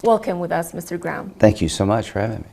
Welcome with us, Mr. Graham. Thank you so much for having me.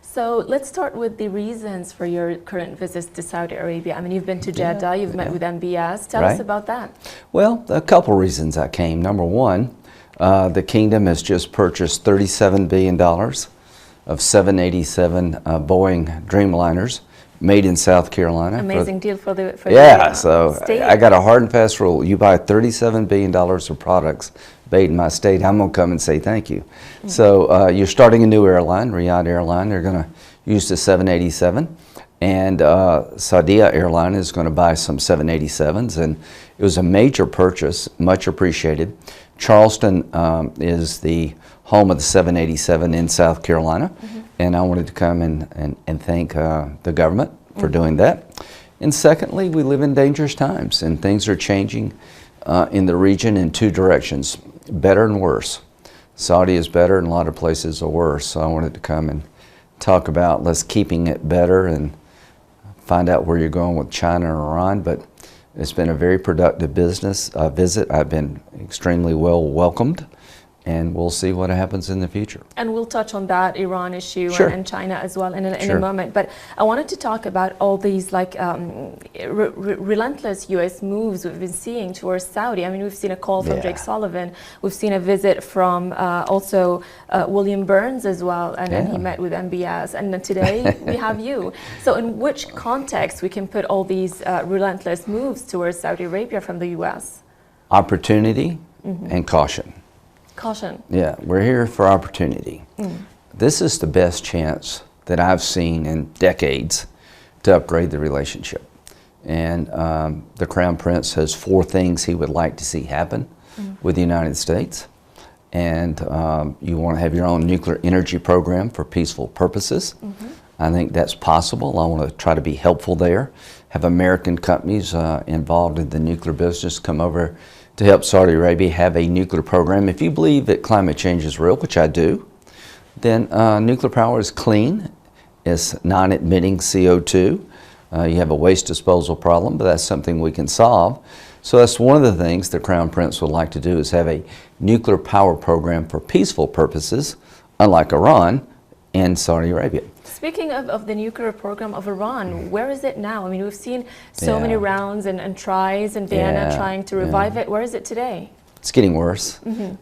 So let's start with the reasons for your current visits to Saudi Arabia. I mean, you've been to Jeddah, you've met with MBS. Tell us about that. Well, a couple reasons I came. Number one, the kingdom has just purchased $37 billion of 787 Boeing Dreamliners made in South Carolina. Amazing deal for the state. I got a hard and fast rule. You buy $37 billion of products made in my state, I'm going to come and say thank you. So you're starting a new airline, Riyadh Airline. They're going to use the 787. And Saudia Airline is going to buy some 787s. And it was a major purchase, much appreciated. Charleston is the home of the 787 in South Carolina. And I wanted to come and thank the government for doing that. And secondly, we live in dangerous times, and things are changing in the region in two directions, better and worse. Saudi is better and a lot of places are worse. So I wanted to come and talk about let's keeping it better and find out where you're going with China and Iran. But it's been a very productive visit. I've been extremely well welcomed. And we'll see what happens in the future. And we'll touch on that Iran issue and China as well in a moment. But I wanted to talk about all these relentless U.S. moves we've been seeing towards Saudi. I mean, we've seen a call from Jake Sullivan. We've seen a visit from also William Burns as well, and he met with MBS. And then today we have you. So in which context we can put all these relentless moves towards Saudi Arabia from the U.S.? Opportunity and caution. Caution. Yeah, we're here for opportunity. This is the best chance that I've seen in decades to upgrade the relationship. And the Crown Prince has 4 things he would like to see happen with the United States. And you want to have your own nuclear energy program for peaceful purposes. I think that's possible. I want to try to be helpful there. Have American companies involved in the nuclear business come over to help Saudi Arabia have a nuclear program. If you believe that climate change is real, which I do, then nuclear power is clean. It's non-emitting CO2. You have a waste disposal problem, but that's something we can solve. So that's one of the things the Crown Prince would like to do, is have a nuclear power program for peaceful purposes, unlike Iran and Saudi Arabia. Speaking of the nuclear program of Iran, where is it now? I mean, we've seen so many rounds and tries in Vienna trying to revive it. Where is it today? It's getting worse.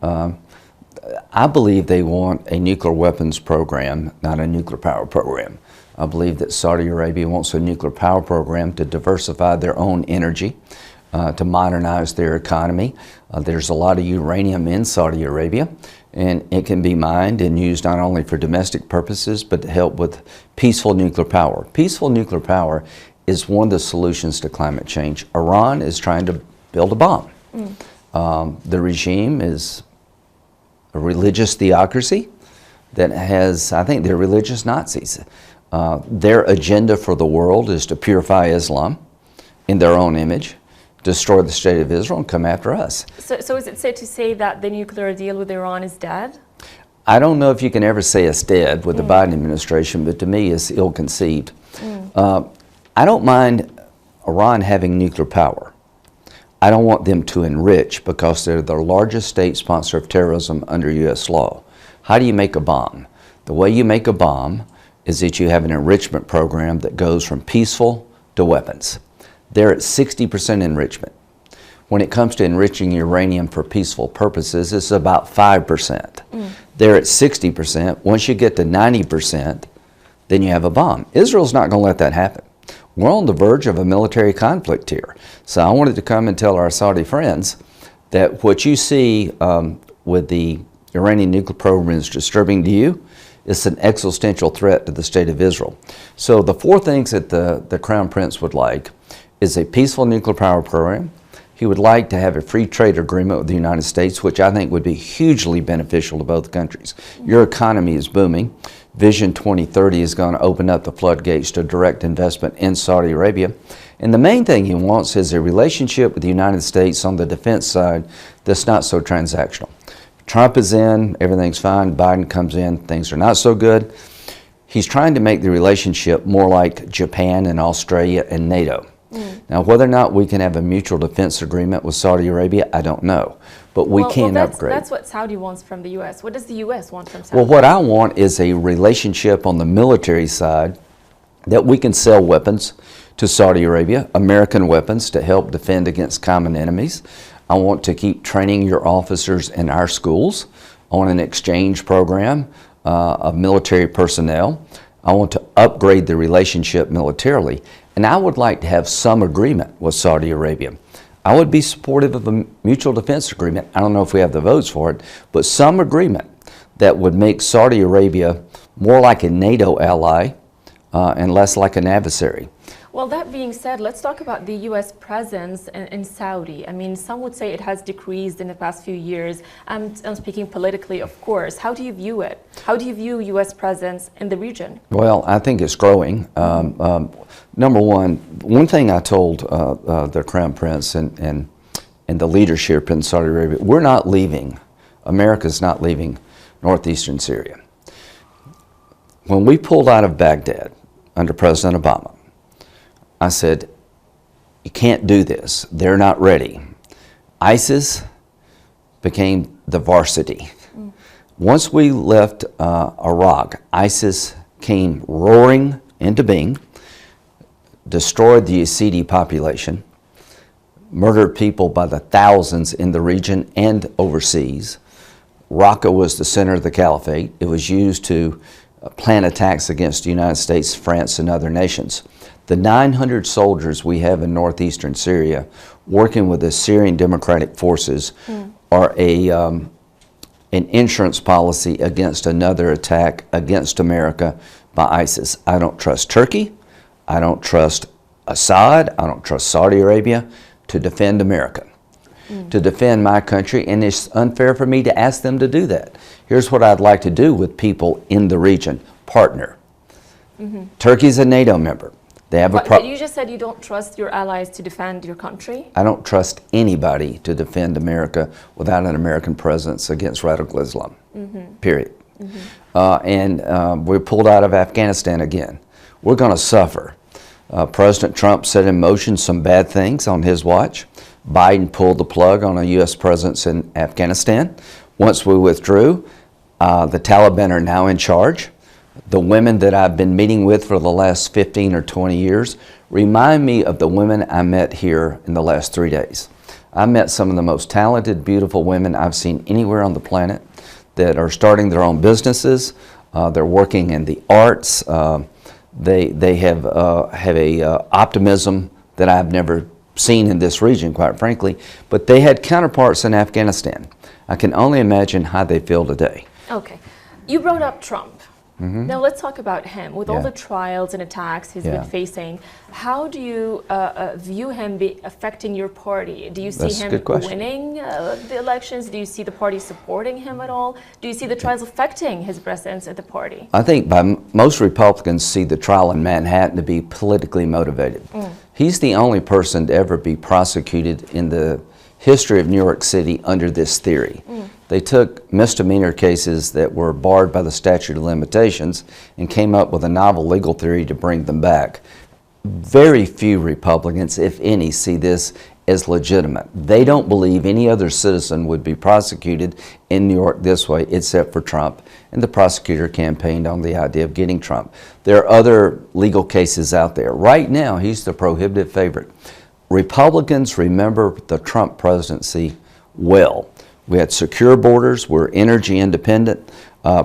I believe they want a nuclear weapons program, not a nuclear power program. I believe that Saudi Arabia wants a nuclear power program to diversify their own energy, to modernize their economy. There's a lot of uranium in Saudi Arabia, and it can be mined and used not only for domestic purposes, but to help with peaceful nuclear power. Peaceful nuclear power is one of the solutions to climate change. Iran is trying to build a bomb. The regime is a religious theocracy that has, I think they're religious Nazis. Their agenda for the world is to purify Islam in their own image, destroy the state of Israel, and come after us. So is it safe to say that the nuclear deal with Iran is dead? I don't know if you can ever say it's dead with the Biden administration, but to me it's ill-conceived. I don't mind Iran having nuclear power. I don't want them to enrich, because they're the largest state sponsor of terrorism under U.S. law. How do you make a bomb? The way you make a bomb is that you have an enrichment program that goes from peaceful to weapons. They're at 60% enrichment. When it comes to enriching uranium for peaceful purposes, it's about 5%. They're at 60%. Once you get to 90%, then you have a bomb. Israel's not going to let that happen. We're on the verge of a military conflict here. So I wanted to come and tell our Saudi friends that what you see with the Iranian nuclear program is disturbing to you. It's an existential threat to the state of Israel. So the 4 things that the Crown Prince would like is a peaceful nuclear power program. He would like to have a free trade agreement with the United States, which I think would be hugely beneficial to both countries. Your economy is booming. Vision 2030 is going to open up the floodgates to direct investment in Saudi Arabia. And the main thing he wants is a relationship with the United States on the defense side that's not so transactional. Trump is in, everything's fine. Biden comes in, things are not so good. He's trying to make the relationship more like Japan and Australia and NATO. Now, whether or not we can have a mutual defense agreement with Saudi Arabia, I don't know. but we can upgrade. That's what Saudi wants from the U.S. What does the U.S. want from Saudi? Well, what I want is a relationship on the military side that we can sell weapons to Saudi Arabia, American weapons to help defend against common enemies. I want to keep training your officers in our schools on an exchange program of military personnel. I want to upgrade the relationship militarily, and I would like to have some agreement with Saudi Arabia. I would be supportive of a mutual defense agreement. I don't know if we have the votes for it, but some agreement that would make Saudi Arabia more like a NATO ally and less like an adversary. Well, that being said, let's talk about the U.S. presence in Saudi. I mean, some would say it has decreased in the past few years. I'm speaking politically, of course. How do you view it? How do you view U.S. presence in the region? Well, I think it's growing. Number one thing I told the Crown Prince and the leadership in Saudi Arabia, we're not leaving, America's not leaving northeastern Syria. When we pulled out of Baghdad under President Obama, I said, you can't do this. They're not ready. ISIS became the varsity. Once we left Iraq, ISIS came roaring into being, destroyed the Yazidi population, murdered people by the thousands in the region and overseas. Raqqa was the center of the caliphate. It was used to plan attacks against the United States, France, and other nations. The 900 soldiers we have in northeastern Syria working with the Syrian Democratic Forces are an insurance policy against another attack against America by ISIS. I don't trust Turkey. I don't trust Assad. I don't trust Saudi Arabia to defend America, to defend my country, and it's unfair for me to ask them to do that. Here's what I'd like to do with people in the region. Partner. Turkey's a NATO member. They have but you just said you don't trust your allies to defend your country? I don't trust anybody to defend America without an American presence against radical Islam, period. And we pulled out of Afghanistan again. We're going to suffer. President Trump set in motion some bad things on his watch. Biden pulled the plug on a U.S. presence in Afghanistan. Once we withdrew, the Taliban are now in charge. The women that I've been meeting with for the last 15 or 20 years remind me of the women I met here in the last 3 days. I met some of the most talented, beautiful women I've seen anywhere on the planet that are starting their own businesses. They're working in the arts. They have a optimism that I've never seen in this region, quite frankly. But they had counterparts in Afghanistan. I can only imagine how they feel today. Okay. You brought up Trump. Now let's talk about him. With all the trials and attacks he's been facing, how do you view him affecting your party? Do you see him winning the elections? Do you see the party supporting him at all? Do you see the trials affecting his presence at the party? I think most Republicans see the trial in Manhattan to be politically motivated. He's the only person to ever be prosecuted in the history of New York City under this theory. They took misdemeanor cases that were barred by the statute of limitations and came up with a novel legal theory to bring them back. Very few Republicans, if any, see this as legitimate. They don't believe any other citizen would be prosecuted in New York this way except for Trump, and the prosecutor campaigned on the idea of getting Trump. There are other legal cases out there. Right now, he's the prohibitive favorite. Republicans remember the Trump presidency well. We had secure borders. We're energy independent.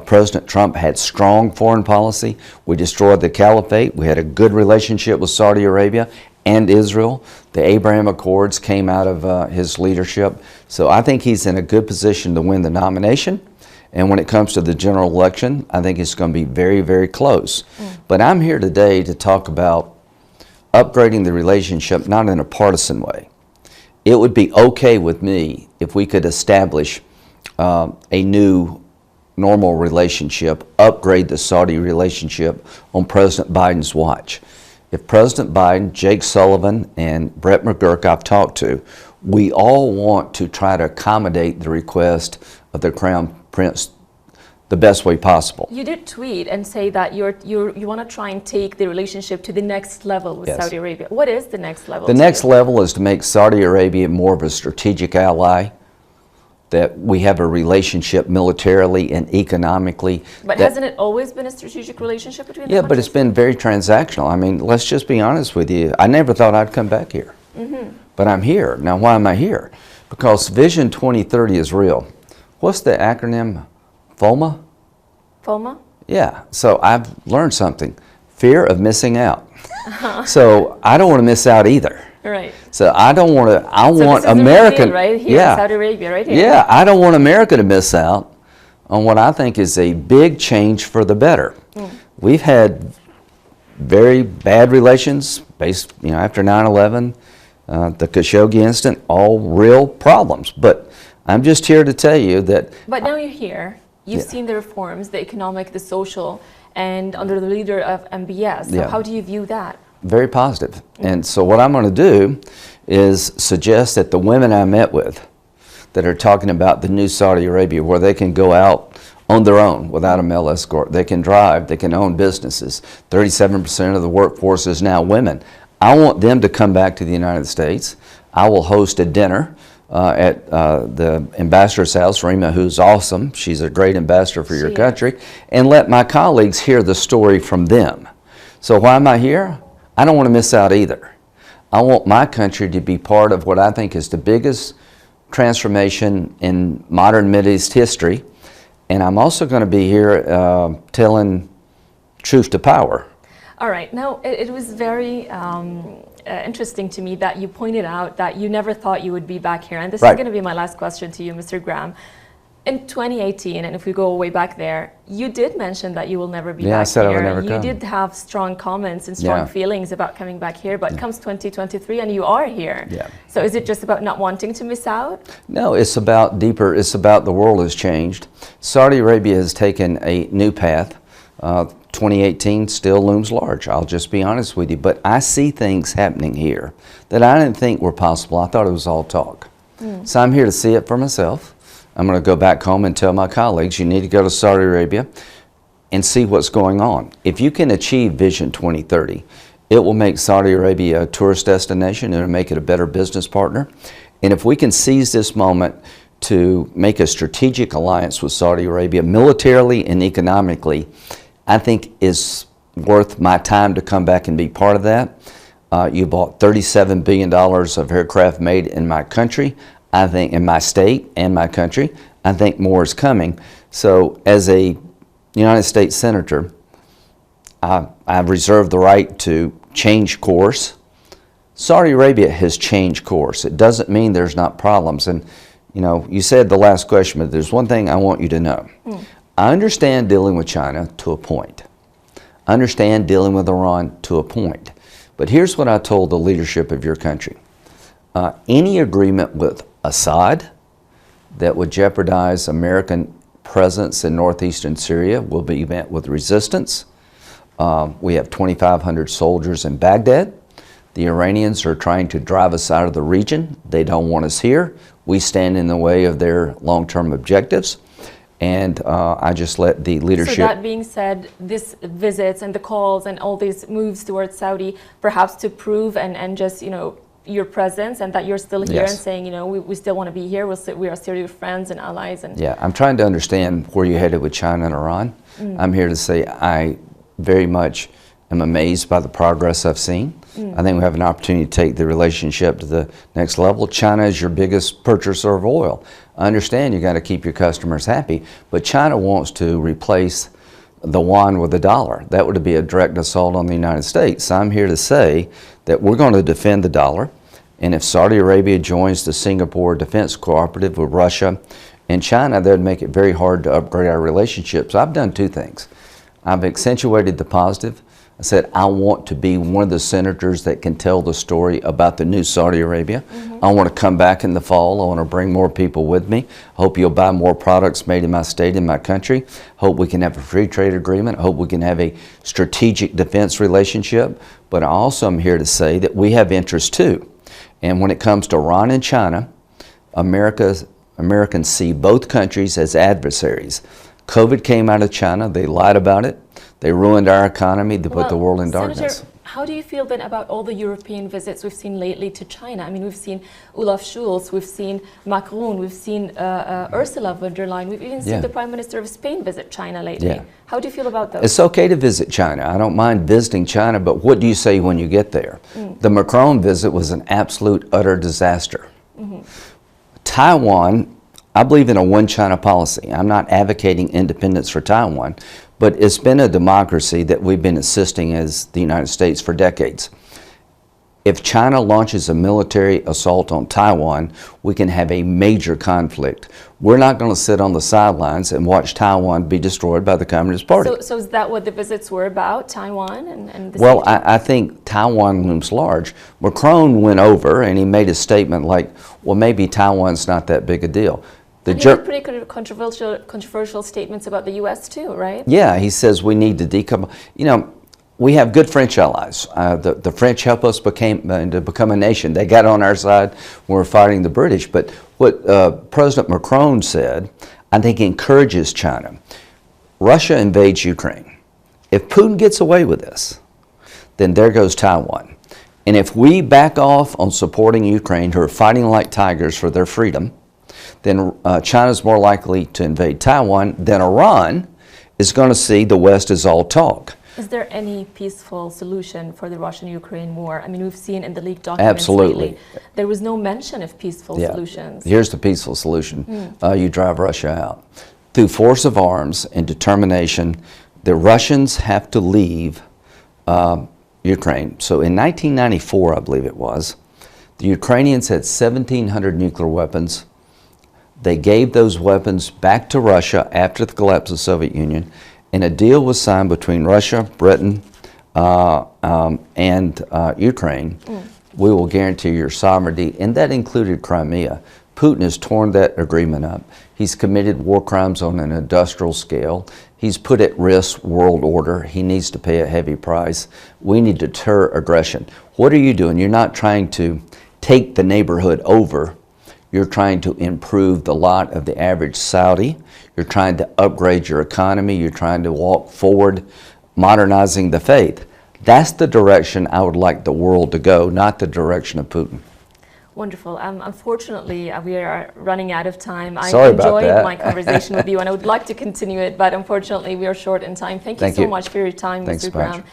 President Trump had strong foreign policy. We destroyed the caliphate. We had a good relationship with Saudi Arabia and Israel. The Abraham Accords came out of his leadership. So I think he's in a good position to win the nomination. And when it comes to the general election, I think it's going to be very, very close. But I'm here today to talk about upgrading the relationship, not in a partisan way. It would be okay with me if we could establish a new normal relationship, upgrade the Saudi relationship on President Biden's watch. If President Biden, Jake Sullivan, and Brett McGurk I've talked to, we all want to try to accommodate the request of the Crown Prince the best way possible. You did tweet and say that you want to try and take the relationship to the next level with Saudi Arabia. What is the next level? The next level is to make Saudi Arabia more of a strategic ally that we have a relationship militarily and economically. But hasn't it always been a strategic relationship between the Yeah, countries? but it's been very transactional. I mean, let's just be honest with you. I never thought I'd come back here. But I'm here. Now, why am I here? Because Vision 2030 is real. What's the acronym? FOMA? FOMA? Yeah. So I've learned something. Fear of missing out. So I don't want to miss out either. Right. So I don't want to. I So want this is American. the right here in Saudi Arabia, right here. Yeah. I don't want America to miss out on what I think is a big change for the better. We've had very bad relations based, after 9/11, the Khashoggi incident, all real problems. But I'm just here to tell you that. But now you're here. You've seen the reforms, the economic, the social, and under the leader of MBS. So how do you view that? Very positive. And so what I'm going to do is suggest that the women I met with that are talking about the new Saudi Arabia, where they can go out on their own without a male escort, they can drive, they can own businesses. 37% of the workforce is now women. I want them to come back to the United States. I will host a dinner at the ambassador's house, Rima, who's awesome. She's a great ambassador for your country. And let my colleagues hear the story from them. So why am I here? I don't want to miss out either. I want my country to be part of what I think is the biggest transformation in modern Mideast history. And I'm also going to be here telling truth to power. All right. Now, it was very interesting to me that you pointed out that you never thought you would be back here. And this is going to be my last question to you, Mr. Graham. In 2018, and if we go way back there, you did mention that you will never be back here. I said I would never come. You did have strong comments and strong feelings about coming back here, but comes 2023 and you are here. So is it just about not wanting to miss out? No, it's about deeper. It's about the world has changed. Saudi Arabia has taken a new path. 2018 still looms large, I'll just be honest with you. But I see things happening here that I didn't think were possible. I thought it was all talk. So I'm here to see it for myself. I'm going to go back home and tell my colleagues, you need to go to Saudi Arabia and see what's going on. If you can achieve Vision 2030, it will make Saudi Arabia a tourist destination. It will make it a better business partner. And if we can seize this moment to make a strategic alliance with Saudi Arabia, militarily and economically, I think is worth my time to come back and be part of that. You bought $37 billion of aircraft made in my country. I think in my state and my country, I think more is coming. So as a United States Senator, I've reserved the right to change course. Saudi Arabia has changed course. It doesn't mean there's not problems. And you said the last question, but there's one thing I want you to know. I understand dealing with China to a point. I understand dealing with Iran to a point. But here's what I told the leadership of your country. Any agreement with Assad that would jeopardize American presence in northeastern Syria will be met with resistance. We have 2,500 soldiers in Baghdad. The Iranians are trying to drive us out of the region. They don't want us here. We stand in the way of their long-term objectives. And I just let the leadership... So that being said, these visits and the calls and all these moves towards Saudi, perhaps to prove and just, your presence and that you're still here and saying, we still want to be here, we are still your friends and allies. And I'm trying to understand where you're headed with China and Iran. I'm here to say I very much am amazed by the progress I've seen. I think we have an opportunity to take the relationship to the next level. China is your biggest purchaser of oil. I understand you got to keep your customers happy, but China wants to replace the yuan with the dollar. That would be a direct assault on the United States. So I'm here to say that we're going to defend the dollar, and if Saudi Arabia joins the Singapore Defense Cooperative with Russia and China, that would make it very hard to upgrade our relationships. I've done two things. I've accentuated the positive. I said I want to be one of the senators that can tell the story about the new Saudi Arabia. I want to come back in the fall. I want to bring more people with me. I hope you'll buy more products made in my state, in my country. Hope we can have a free trade agreement. I hope we can have a strategic defense relationship. But I also am here to say that we have interests too. And when it comes to Iran and China, Americans see both countries as adversaries. COVID came out of China. They lied about it. They ruined our economy. They put the world in darkness. Senator, How do you feel then about all the European visits we've seen lately to China? I mean, we've seen Olaf Scholz, we've seen Macron, we've seen Ursula von der Leyen, we've even seen the Prime Minister of Spain visit China lately. Yeah. How do you feel about those? It's okay to visit China. I don't mind visiting China, but what do you say when you get there? The Macron visit was an absolute, utter disaster. Taiwan, I believe in a one-China policy. I'm not advocating independence for Taiwan, but it's been a democracy that we've been assisting as the United States for decades. If China launches a military assault on Taiwan, we can have a major conflict. We're not going to sit on the sidelines and watch Taiwan be destroyed by the Communist Party. So is that what the visits were about, Taiwan and the Well, I think Taiwan looms large. Macron went over and he made a statement like, well, maybe Taiwan's not that big a deal. And he made pretty controversial statements about the U.S. too, right? Yeah, he says we need to decouple. You know, we have good French allies. The French helped us to become a nation. They got on our side when we were fighting the British. But what President Macron said, I think encourages China. Russia invades Ukraine. If Putin gets away with this, then there goes Taiwan. And if we back off on supporting Ukraine, who are fighting like tigers for their freedom, then China's more likely to invade Taiwan. Then Iran is going to see the West is all talk. Is there any peaceful solution for the Russian-Ukraine war? I mean, we've seen in the leaked documents lately, there was no mention of peaceful solutions. Here's the peaceful solution. You drive Russia out. Through force of arms and determination, the Russians have to leave Ukraine. So in 1994, I believe it was, the Ukrainians had 1,700 nuclear weapons. They gave those weapons back to Russia after the collapse of the Soviet Union, and a deal was signed between Russia, Britain, and Ukraine. We will guarantee your sovereignty, and that included Crimea. Putin has torn that agreement up. He's committed war crimes on an industrial scale. He's put at risk world order. He needs to pay a heavy price. We need to deter aggression. What are you doing? You're not trying to take the neighborhood over. You're trying to improve the lot of the average Saudi. You're trying to upgrade your economy. You're trying to walk forward, modernizing the faith. That's the direction I would like the world to go, not the direction of Putin. Wonderful. Unfortunately, we are running out of time. Sorry I enjoyed about that. my conversation with you, and I would like to continue it, but unfortunately, we are short in time. Thank you so much for your time, Mr. Graham.